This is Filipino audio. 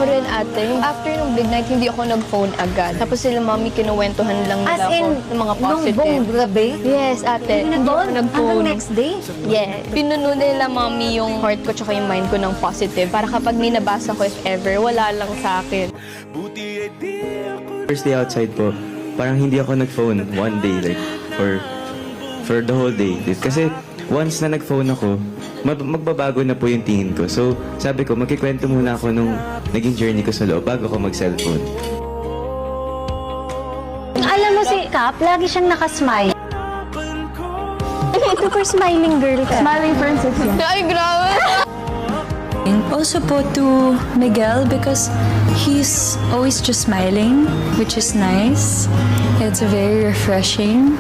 Ako rin ate, after nung big night, hindi ako nag-phone agad. Tapos sila mami, kinuwentuhan lang nila ako ng mga positive. Nung buong gabi? Yes, ate. Hindi ako Hanggang nag-phone. next day? Yes. Pinuno nila mami yung heart ko tsaka yung mind ko ng positive. Para kapag may nabasa ko, if ever, wala lang sa akin. First day outside po, parang hindi ako nag-phone one day, like, for the whole day. Kasi once na nag-phone ako, magbabago na po yung tingin ko. So, sabi ko, magkikwento muna ako nung naging journey ko sa loob bago ko mag-cellphone. Alam mo si Cap, lagi siyang nakasmile. Super smiling girl ka. Smiling princess yun. Ay, grabe! Also po to Miguel because he's always just smiling, which is nice. It's very refreshing.